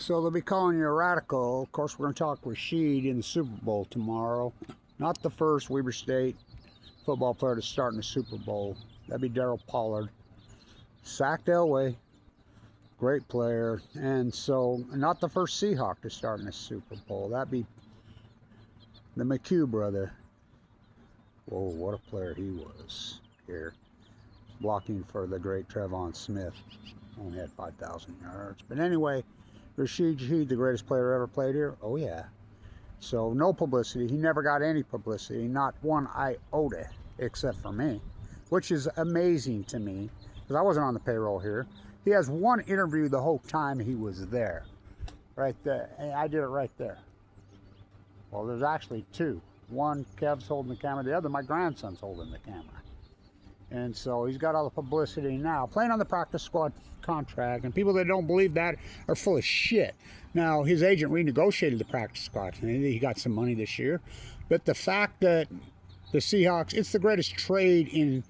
So they'll be calling you a radical. Of course, we're going to talk Rashid in the Super Bowl tomorrow. Not the first Weber State football player to start in the Super Bowl. That'd be Daryl Pollard. Sacked Elway. Great player. And so, not the first Seahawk to start in the Super Bowl. That'd be the McHugh brother. Whoa, what a player he was here. Blocking for the great Trevon Smith. Only had 5,000 yards. But anyway, Rasheed Shahid, the greatest player ever played here. Oh, yeah. So, no publicity. He never got any publicity. Not one iota, except for me. Which is amazing to me, because I wasn't on the payroll here. He has one interview the whole time he was there. Right there. I did it right there. Well, there's actually two. One, Kev's holding the camera. The other, my grandson's holding the camera. And so he's got all the publicity now. Playing on the practice squad contract. And people that don't believe that are full of shit. Now, his agent renegotiated the practice squad. He got some money this year. But the fact that the Seahawks, it's the greatest trade in,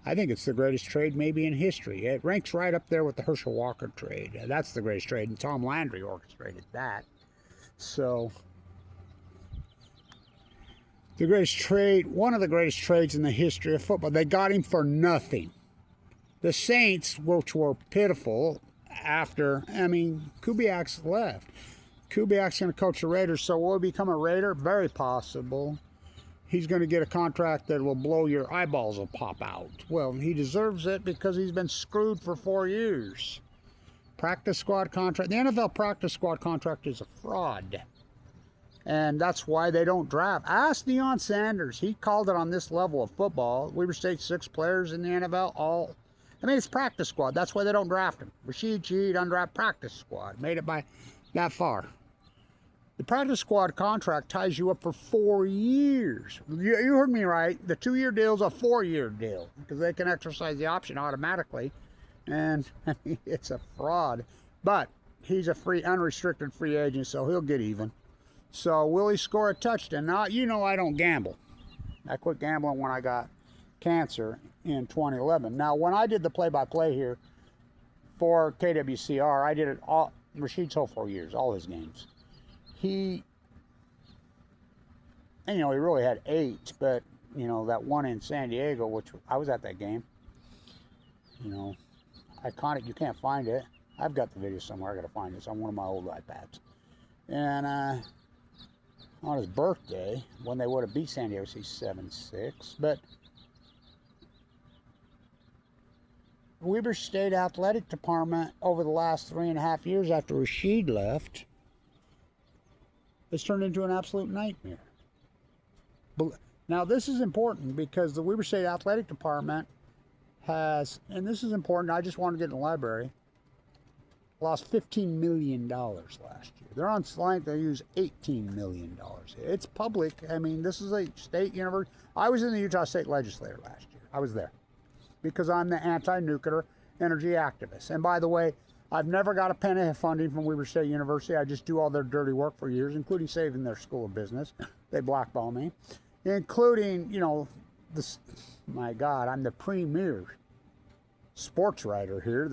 I think it's the greatest trade maybe in history. It ranks right up there with the Herschel Walker trade. That's the greatest trade. And Tom Landry orchestrated that. So, the greatest trade, one of the greatest trades in the history of football. They got him for nothing. The Saints, which were pitiful after, Kubiak's left. Kubiak's going to coach the Raiders, so will he become a Raider? Very possible. He's going to get a contract that will blow your eyeballs will pop out. Well, he deserves it because he's been screwed for 4 years. Practice squad contract. The NFL practice squad contract is a fraud. And that's why they don't draft. Ask Deion Sanders. He called it on this level of football. Weber State 6 players in the NFL. It's practice squad. That's why they don't draft him. Rasheed Shahid, undrafted practice squad. Made it by that far. The practice squad contract ties you up for 4 years. You heard me right. The 2-year deal is a 4-year deal. Because they can exercise the option automatically. And it's a fraud. But he's a unrestricted free agent, so he'll get even. So, will he score a touchdown? Now, I don't gamble. I quit gambling when I got cancer in 2011. Now, when I did the play-by-play here for KWCR, I did it all, Rasheed's whole 4 years, all his games. He really had 8, but, that one in San Diego, which I was at that game. Iconic, you can't find it. I've got the video somewhere. I got to find it. It's on one of my old iPads. And, on his birthday, when they would have beat San Diego, he's 7-6. But Weber State Athletic Department, over the last 3.5 years after Rashid left, has turned into an absolute nightmare. Now, this is important because the Weber State Athletic Department has, and this is important, I just want to get in the library, lost $15 million last year. They're on slant, they use $18 million. It's public. This is a state university. I was in the Utah State Legislature last year. I was there because I'm the anti-nuclear energy activist. And by the way, I've never got a penny of funding from Weber State University. I just do all their dirty work for years, including saving their school of business. They blackball me. Including, my God, I'm the premier sports writer here,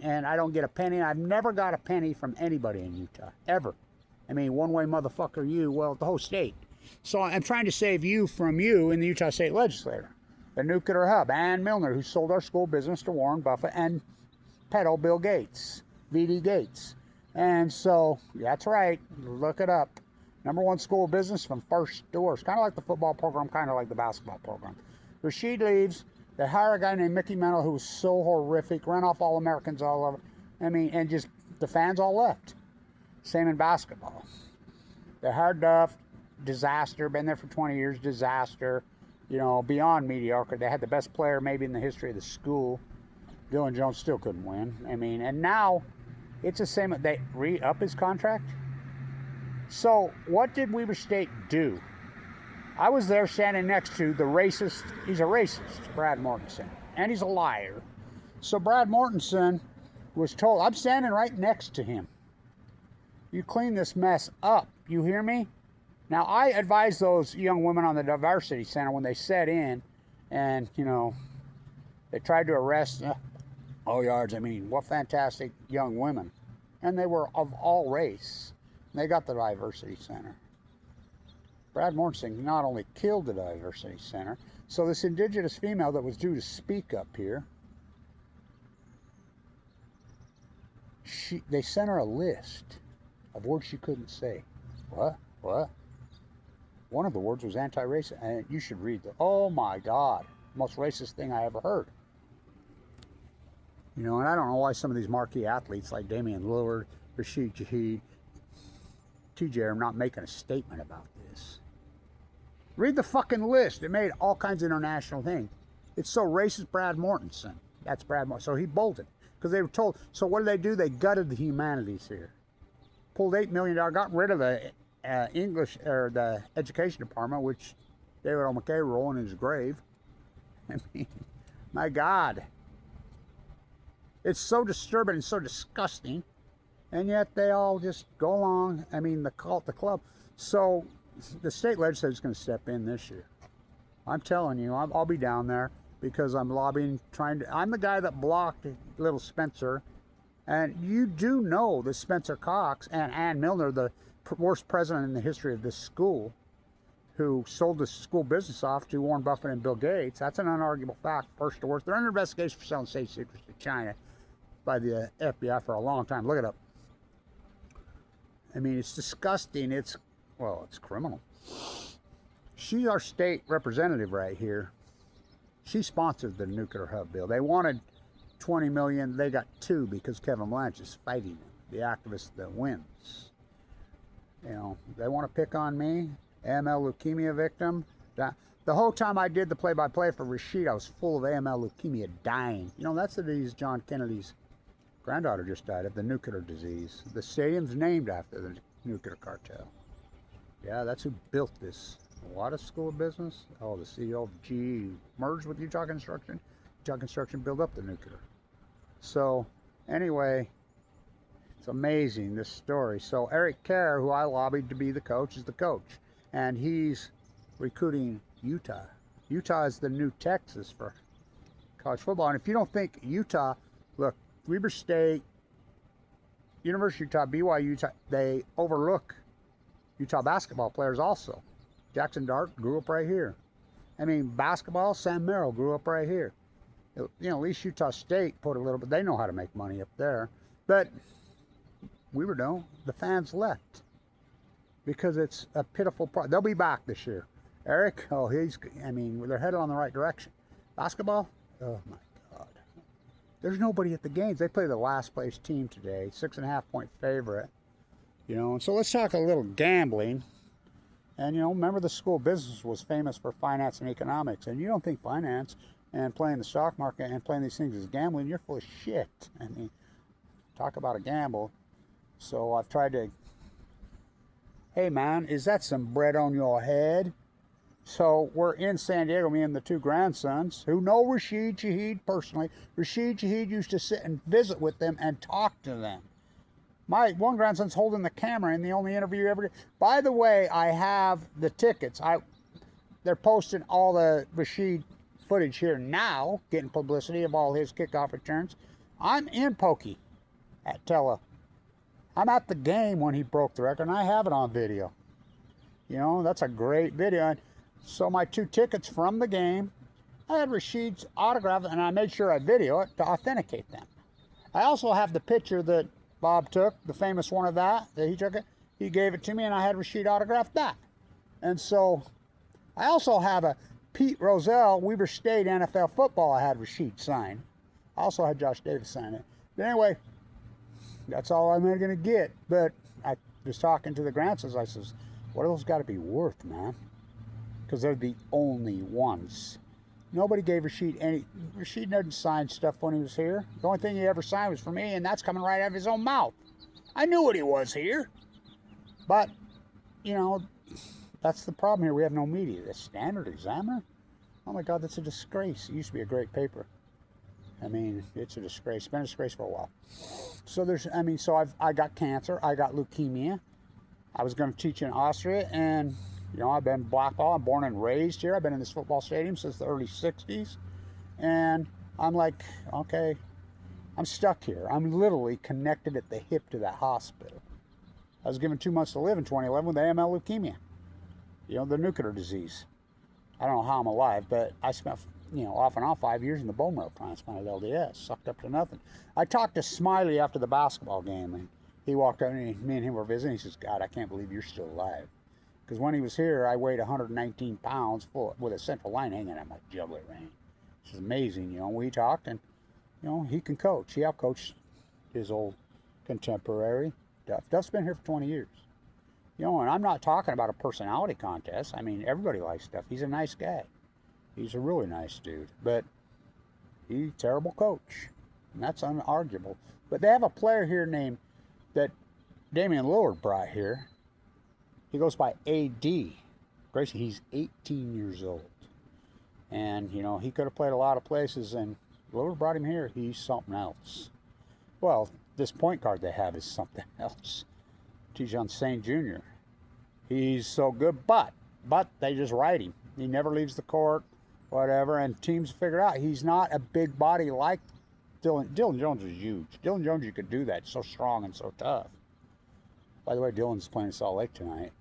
and I don't get a penny. I've never got a penny from anybody in Utah, ever. One way motherfucker you, well, the whole state. So I'm trying to save you from you in the Utah State Legislature. The nuclear hub, Ann Milner, who sold our school business to Warren Buffett, and pedo Bill Gates, VD Gates. And so, that's right, look it up. #1 school business from first doors. Kind of like the football program, kind of like the basketball program. Rasheed leaves. They hire a guy named Mickey Mantle who was so horrific, ran off All-Americans all over. And just the fans all left. Same in basketball. They hired Duff, disaster, been there for 20 years, disaster, beyond mediocre. They had the best player maybe in the history of the school. Dylan Jones still couldn't win. And now it's the same. They re-up his contract. So what did Weber State do? I was there standing next to the racist, he's a racist, Brad Mortensen, and he's a liar. So Brad Mortensen was told, I'm standing right next to him. You clean this mess up, you hear me? Now, I advised those young women on the Diversity Center when they set in and, they tried to arrest, what fantastic young women. And they were of all race. And they got the diversity center. Brad Mortensen not only killed the diversity center, so this indigenous female that was due to speak up here, they sent her a list of words she couldn't say. What? What? One of the words was anti-racist, and you should read the, oh my God, most racist thing I ever heard. You know, and I don't know why some of these marquee athletes like Damian Lillard, Rasheed Shahid, TJ are not making a statement about this. Read the fucking list. It made all kinds of international things. It's so racist, Brad Mortensen. That's Brad Mortensen. So he bolted. Because they were told, so what did they do? They gutted the humanities here. Pulled $8 million, got rid of the English, or the education department, which David O. McKay rolling in his grave. I mean, my God. It's so disturbing and so disgusting. And yet they all just go along. I mean, the club. So the state legislature is going to step in this year. I'm telling you, I'll be down there because I'm lobbying, I'm the guy that blocked little Spencer. And you do know that Spencer Cox and Ann Milner, the worst president in the history of this school, who sold the school business off to Warren Buffett and Bill Gates. That's an unarguable fact, first to worst. They're under investigation for selling state secrets to China by the FBI for a long time. Look it up. I mean, it's disgusting. It's criminal. She's our state representative right here. She sponsored the nuclear hub bill. They wanted 20 million. They got 2 because Kevin Blanche is fighting them, the activist that wins. You know, they want to pick on me, AML leukemia victim. The whole time I did the play-by-play for Rashid, I was full of AML leukemia dying. You know, that's the disease John Kennedy's granddaughter just died of, the nuclear disease. The stadium's named after the nuclear cartel. Yeah, that's who built this. What school of business? Oh, the CEO of GE merged with Utah Construction. Utah Construction built up the nuclear. So, anyway, it's amazing, this story. So, Eric Kerr, who I lobbied to be the coach, is the coach. And he's recruiting Utah. Utah is the new Texas for college football. And if you don't think Utah, look, Weber State, University of Utah, BYU, Utah, they overlook Utah basketball players also. Jackson Dart grew up right here. I mean, basketball, Sam Merrill grew up right here. You know, at least Utah State put a little bit, they know how to make money up there. But Weber don't. The fans left because it's a pitiful problem. They'll be back this year. Eric, they're headed on the right direction. Basketball, oh my God. There's nobody at the games. They play the last place team today, 6.5 point favorite. You know, and so let's talk a little gambling. And, you know, remember the school business was famous for finance and economics. And you don't think finance and playing the stock market and playing these things is gambling, you're full of shit. I mean, talk about a gamble. So I've tried to, hey man, is that some bread on your head? So we're in San Diego, me and the 2 grandsons, who know Rasheed Shahid personally. Rasheed Shahid used to sit and visit with them and talk to them. My one grandson's holding the camera in the only interview you ever did. By the way, I have the tickets. They're posting all the Rasheed footage here now, getting publicity of all his kickoff returns. I'm in Pokey at Tella. I'm at the game when he broke the record, and I have it on video. You know, that's a great video. And so my 2 tickets from the game, I had Rasheed's autograph, and I made sure I video it to authenticate them. I also have the picture that Bob took, the famous one of that he took it. He gave it to me, and I had Rasheed autograph that. And so I also have a Pete Rozelle, Weber State NFL football I had Rasheed sign. I also had Josh Davis sign it. But anyway, that's all I'm going to get. But I was talking to the grandsons. I says, what are those got to be worth, man? Because they're the only ones. Nobody gave Rasheed any. Rasheed didn't sign stuff when he was here. The only thing he ever signed was for me, and that's coming right out of his own mouth. I knew what he was here. But, you know, that's the problem here. We have no media. The Standard Examiner? Oh my God, that's a disgrace. It used to be a great paper. I mean, it's a disgrace. It's been a disgrace for a while. So I got cancer. I got leukemia. I was going to teach in Austria, and you know, I've been blackballed. I'm born and raised here. I've been in this football stadium since the early 60s. And I'm like, okay, I'm stuck here. I'm literally connected at the hip to that hospital. I was given 2 months to live in 2011 with AML leukemia, the nuclear disease. I don't know how I'm alive, but I spent, off and on 5 years in the bone marrow transplant at LDS, sucked up to nothing. I talked to Smiley after the basketball game, and he walked up, and me and him were visiting. He says, God, I can't believe you're still alive. Because when he was here, I weighed 119 pounds with a central line hanging out my jugular vein. It's amazing, we talked, and, he can coach. He outcoached his old contemporary, Duff. Duff's been here for 20 years. And I'm not talking about a personality contest. I mean, everybody likes Duff. He's a nice guy. He's a really nice dude. But he's a terrible coach. And that's unarguable. But they have a player here named that Damian Lillard brought here. He goes by AD. Gracie, he's 18 years old. And, he could have played a lot of places, and Lillard brought him here. He's something else. Well, this point guard they have is something else. Tijon St. Jr. He's so good, but they just ride him. He never leaves the court, whatever, and teams figure out he's not a big body like Dylan. Dylan Jones is huge. Dylan Jones, you could do that. So strong and so tough. By the way, Dylan's playing in Salt Lake tonight.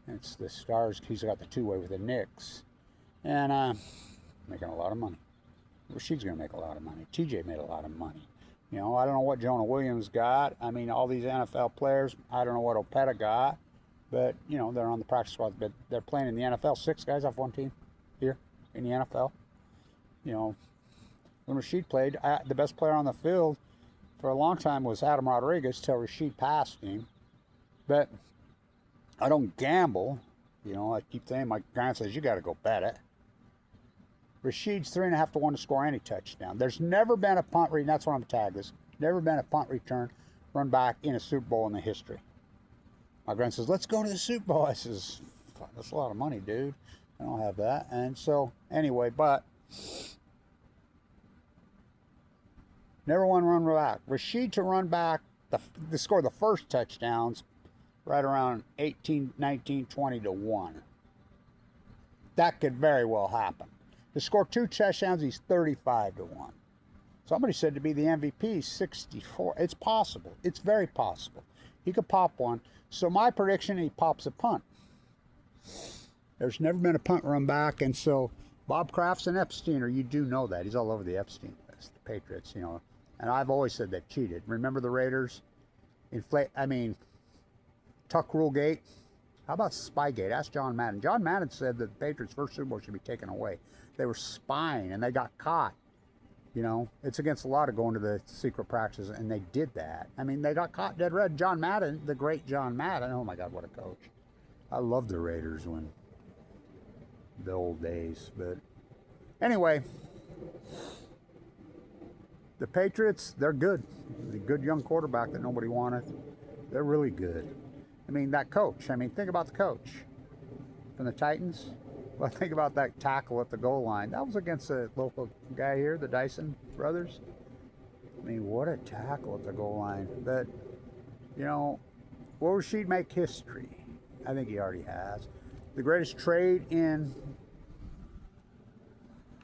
It's the Stars. He's got the two-way with the Knicks. And making a lot of money. Rashid's going to make a lot of money. TJ made a lot of money. I don't know what Jonah Williams got. I mean, all these NFL players, I don't know what Opeta got. But, they're on the practice squad. But they're playing in the NFL. 6 guys off one team here in the NFL. When Rashid played, the best player on the field for a long time was Adam Rodriguez till Rashid passed him. But I don't gamble. I keep saying, my grand says, you got to go bet it. Rashid's 3.5 to 1 to score any touchdown. There's never been a punt return. That's what I'm tagged as. Never been a punt return run back in a Super Bowl in the history. My grand says, let's go to the Super Bowl. I says, that's a lot of money, dude. I don't have that. And so, anyway, but never one run back. Rashid to run back, to score the first touchdowns, right around 18, 19, 20 to 1. That could very well happen. To score 2 touchdowns, he's 35 to 1. Somebody said to be the MVP, 64. It's possible. It's very possible. He could pop one. So my prediction, he pops a punt. There's never been a punt run back, and so Bob Kraft's an Epsteiner. You do know that. He's all over the Epstein list, the Patriots, And I've always said they cheated. Remember the Raiders? Tuck Rule Gate? How about Spygate? Ask John Madden. John Madden said that the Patriots' first Super Bowl should be taken away. They were spying, and they got caught. It's against the law to go into the secret practices, and they did that. They got caught dead red. John Madden, the great John Madden. Oh, my God, what a coach. I loved the Raiders when the old days. But anyway, the Patriots, they're good. A good young quarterback that nobody wanted. They're really good. That coach. Think about the coach from the Titans. Well, think about that tackle at the goal line. That was against a local guy here, the Dyson brothers. What a tackle at the goal line. But, will Rashid make history? I think he already has. The greatest trade in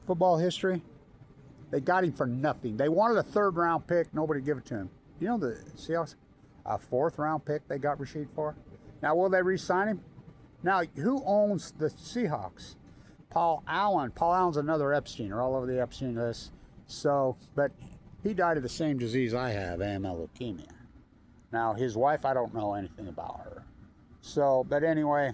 football history? They got him for nothing. They wanted a 3rd round pick. Nobody gave it to him. The Seahawks, a 4th round pick they got Rasheed for. Now, will they re-sign him? Now, who owns the Seahawks? Paul Allen. Paul Allen's another Epstein, or all over the Epstein list. So, but he died of the same disease I have, AML leukemia. Now, his wife, I don't know anything about her. So, but anyway,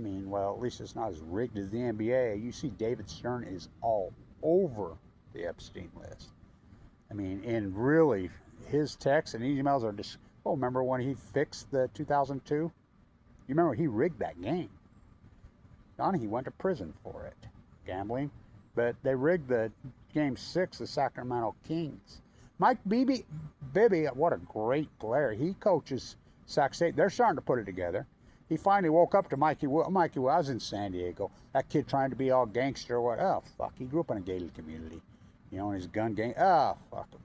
well, at least it's not as rigged as the NBA. You see David Stern is all over the Epstein list. And really, his texts and emails are just, remember when he fixed the 2002? You remember he rigged that game. Donahue went to prison for it, gambling. But they rigged the game 6, the Sacramento Kings. Mike Bibby, what a great player. He coaches Sac State. They're starting to put it together. He finally woke up to Mikey was in San Diego. That kid trying to be all gangster or what? Oh, fuck. He grew up in a gated community. In his gun gang. Oh, fuck him.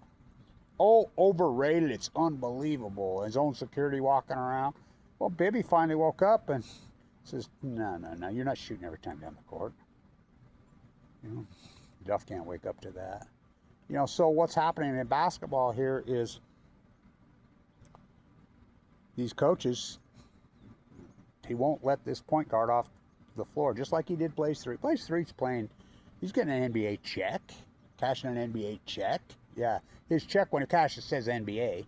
Oh, overrated. It's unbelievable. His own security walking around. Well, Bibby finally woke up and says, no, you're not shooting every time down the court. Duff can't wake up to that. You know, so what's happening in basketball here is these coaches, he won't let this point guard off the floor, just like he did Blaze 3. Blaze 3's playing, he's getting an NBA check, cashing an NBA check. Yeah, his check when he cashes says NBA.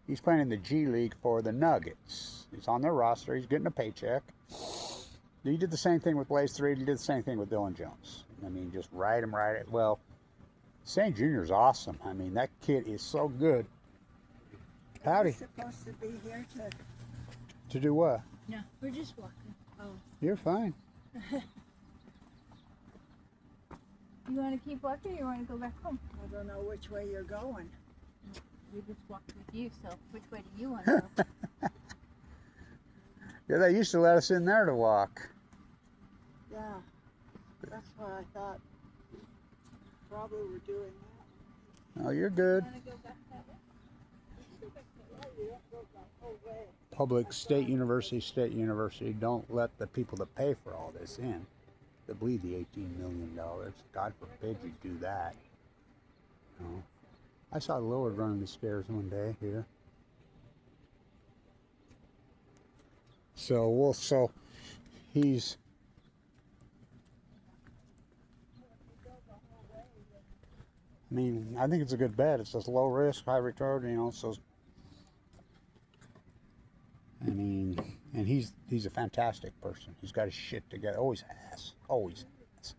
He's playing in the G League for the Nuggets. He's on their roster. He's getting a paycheck. He did the same thing with Blaze 3. He did the same thing with Dylan Jones. I mean, just ride him. Well, St. Junior's awesome. I mean, that kid is so good. Howdy. We're supposed to be here To do what? No, we're just walking. Oh. You're fine. You want to keep walking or you want to go back home? I don't know which way you're going. We just walked with you, so which way do you want to go? Yeah, they used to let us in there to walk. Yeah, that's why I thought probably we're doing that. Oh, you're good. You want to go back that way? Public, state university, don't let the people that pay for all this in, that bleed the $18 million. God forbid you do that. You know? I saw Lord running the stairs one day here. So he's I mean, I think it's a good bet. It's just low risk, high return, you know, so I mean, and he's a fantastic person. He's got his shit together. Always has. Always has.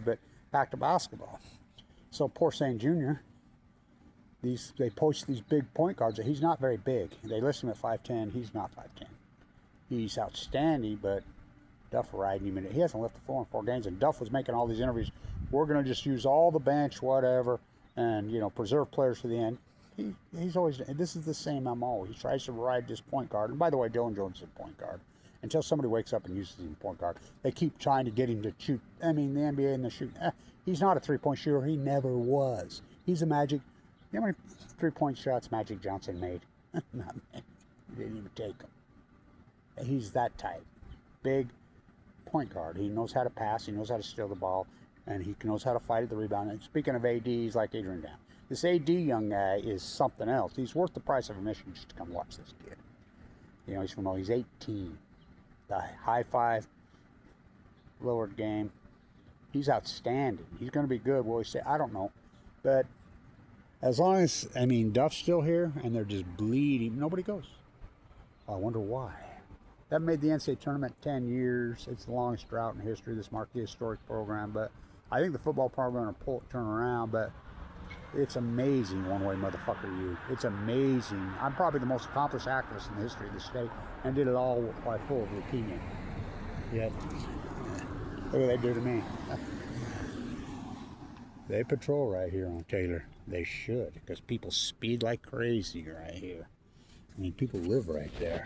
But back to basketball. So poor St. Junior, they poach these big point guards. He's not very big. They list him at 5'10". He's not 5'10". He's outstanding, but Duff riding him in it. He hasn't left the floor in 4 games, and Duff was making all these interviews. We're going to just use all the bench, whatever, and, you know, preserve players for the end. He's always, this is the same MO. He tries to ride this point guard. And by the way, Dylan Jones is a point guard. Until somebody wakes up and uses him point guard, they keep trying to get him to shoot. I mean, the NBA and the shoot. He's not a three-point shooter. He never was. He's a Magic. You know how many three-point shots Magic Johnson made? Not many. He didn't even take them. He's that type. Big point guard. He knows how to pass. He knows how to steal the ball. And he knows how to fight at the rebound. And speaking of AD, he's like Adrian Down. This AD young guy is something else. He's worth the price of admission just to come watch this kid. You know, he's 18. The high five, lowered game. He's outstanding. He's going to be good. Will he say? I don't know. But as long as, I mean, Duff's still here and they're just bleeding, nobody goes. I wonder why. That made the NCAA tournament 10 years. It's the longest drought in history. This marked the historic program. But I think the football program will turn around. But it's amazing one-way motherfucker you. It's amazing. I'm probably the most accomplished activist in the history of the state and did it all while full of leukemia. Yep. Look what they do to me. They patrol right here on Taylor. They should, because people speed like crazy right here. I mean, people live right there.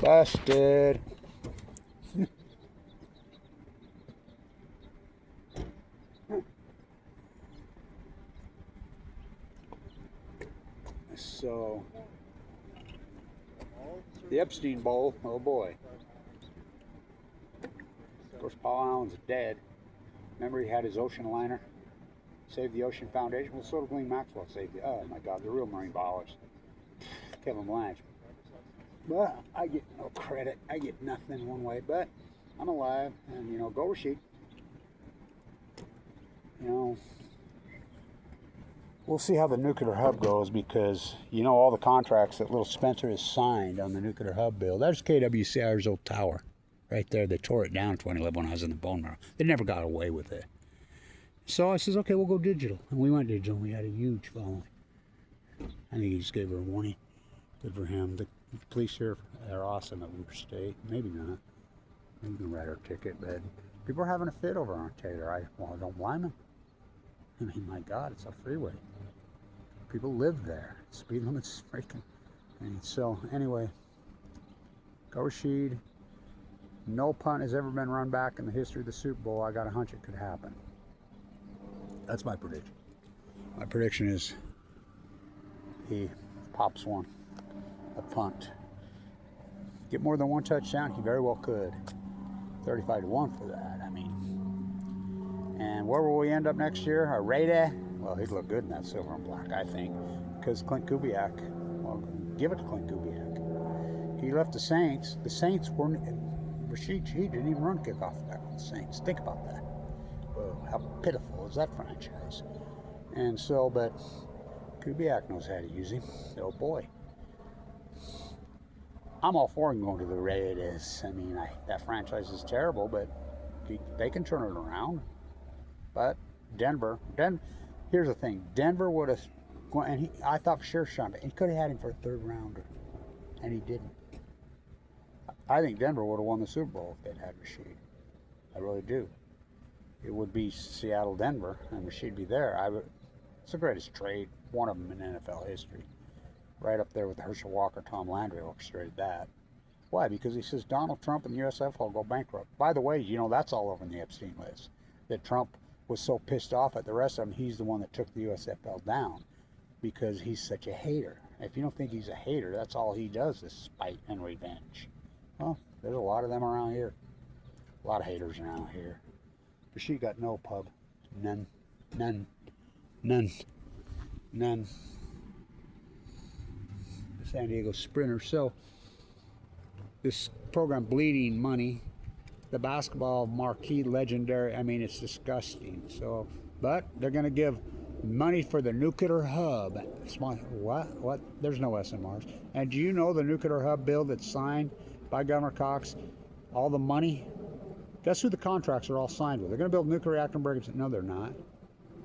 Busted. So, the Epstein Bowl, oh boy. Of course, Paul Allen's dead. Remember he had his ocean liner? Saved the Ocean Foundation. Well, so did Glenn Maxwell saved the, oh my God, the real marine ballers. Kevin Blanche. But I get no credit. I get nothing one way, but I'm alive, and, you know, go Rashid. You know, we'll see how the nuclear hub goes, because, you know, all the contracts that little Spencer has signed on the nuclear hub bill. There's KWCIR's old tower right there. They tore it down in 2011 when I was in the bone marrow. They never got away with it. So I says, okay, we'll go digital. And we went digital, and we had a huge following. I think he just gave her a warning. Good for him. The police here are awesome at Weber State. Maybe not. Maybe we can write our ticket, but people are having a fit over on Taylor. I don't blame them. I mean, my God, it's a freeway. People live there. Speed limit's freaking. And so, anyway, go Rashid. No punt has ever been run back in the history of the Super Bowl. I got a hunch it could happen. That's my prediction. My prediction is he pops one, a punt. Get more than one touchdown, he very well could. 35-1 for that, I mean. And where will we end up next year? A Raider? Well, he'd look good in that silver and black, I think, because Clint Kubiak. Well, give it to Clint Kubiak. He left the Saints. The Saints weren't. Rasheed Shahid didn't even run kickoff back with the Saints. Think about that. Well, how pitiful is that franchise? And so, but Kubiak knows how to use him. Oh boy. I'm all for him going to the Raiders. I mean, that franchise is terrible, but they can turn it around. But Denver, here's the thing: Denver would have, and I thought for sure he could have had him for a third rounder, and he didn't. I think Denver would have won the Super Bowl if they'd had Rasheed. I really do. It would be Seattle, Denver, and Rasheed be there. It's the greatest trade, one of them in NFL history. Right up there with Herschel Walker, Tom Landry orchestrated that. Why? Because he says Donald Trump and the USFL will go bankrupt. By the way, that's all over in the Epstein list. That Trump was so pissed off at the rest of them, he's the one that took the USFL down because he's such a hater. If you don't think he's a hater, that's all he does is spite and revenge. Well, there's a lot of them around here. A lot of haters around here. But she got no pub. None. San Diego Sprinter. So this program, Bleeding Money, the basketball marquee legendary, I mean, it's disgusting. So, but they're going to give money for the nuclear hub. What? There's no SMRs. And do you know the nuclear hub bill that's signed by Governor Cox? All the money. Guess who the contracts are all signed with? They're going to build nuclear reactor breakers. No, they're not.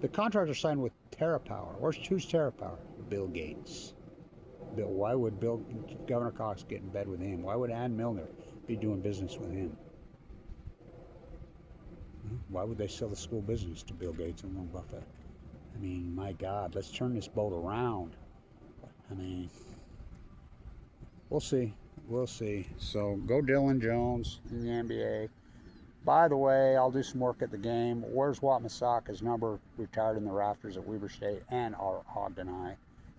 The contracts are signed with TerraPower. Who's TerraPower? Bill Gates. Why would Governor Cox get in bed with him? Why would Ann Milner be doing business with him? Why would they sell the school business to Bill Gates and Warren Buffett? I mean, my God, let's turn this boat around. I mean, we'll see. So go Dylan Jones in the NBA. By the way, I'll do some work at the game. Where's Wat Masaka's number retired in the rafters at Weber State and our Ogden High?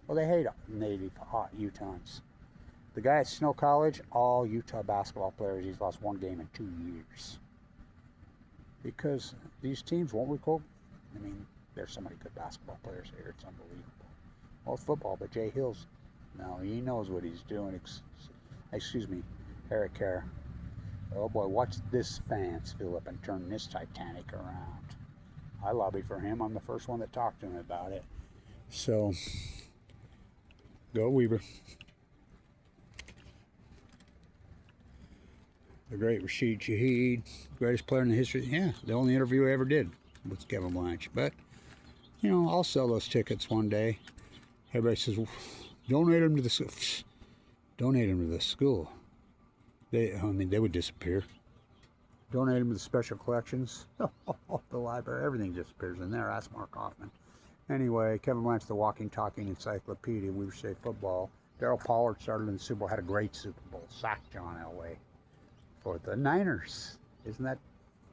Well, they hate native Utahns. The guy at Snow College, all Utah basketball players. He's lost one game in 2 years. Because these teams won't recruit. I mean, there's so many good basketball players here. It's unbelievable. Well, football, but Jay Hill's, no, he knows what he's doing. Excuse me, Eric Kerr. Oh boy, watch this fans fill up and turn this Titanic around. I lobbied for him. I'm the first one that talked to him about it. So, go Weber. The great Rasheed Shahid, greatest player in the history. Yeah, the only interview I ever did with Kevin Blanche. But, I'll sell those tickets one day. Everybody says, well, donate them to the school. Donate them to the school. They would disappear. Donate them to the special collections. The library, everything disappears in there. Ask Mark Hoffman. Anyway, Kevin Blanche, the walking, talking encyclopedia. Weber State football. Darryl Pollard started in the Super Bowl, had a great Super Bowl. Sacked John Elway for the Niners. Isn't that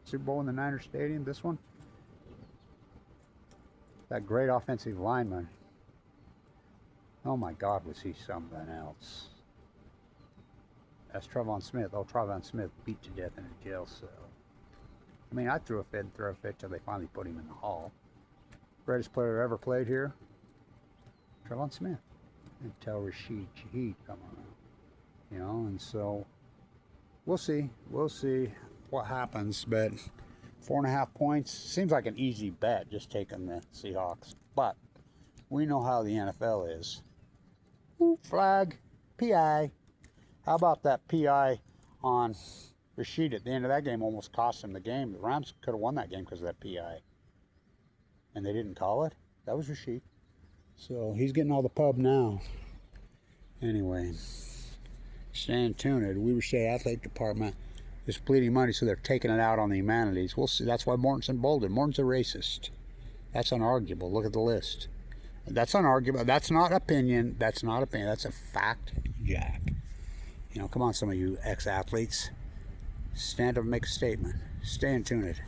Super Bowl in the Niners Stadium, this one? That great offensive lineman. Oh my God, was he something else. That's Trevon Smith. Oh, Trevon Smith beat to death in a jail cell. I mean, I threw a fit till they finally put him in the hall. Greatest player ever played here, Trevon Smith. Until Rasheed Shahid come around. And so we'll see what happens. But 4.5 points seems like an easy bet, just taking the Seahawks. But we know how the NFL is. Ooh, flag, PI. How about that PI on Rashid at the end of that game? Almost cost him the game. The Rams could have won that game because of that PI. And they didn't call it. That was Rashid. So he's getting all the pub now. Anyway, staying tuned. Weber State Athletic Department is bleeding money, so they're taking it out on the humanities. We'll see. That's why Morton's emboldened. Morton's a racist. That's unarguable. Look at the list. That's unarguable. That's not opinion. That's a fact, Jack. Come on, some of you ex-athletes. Stand up and make a statement. Stay in tuned.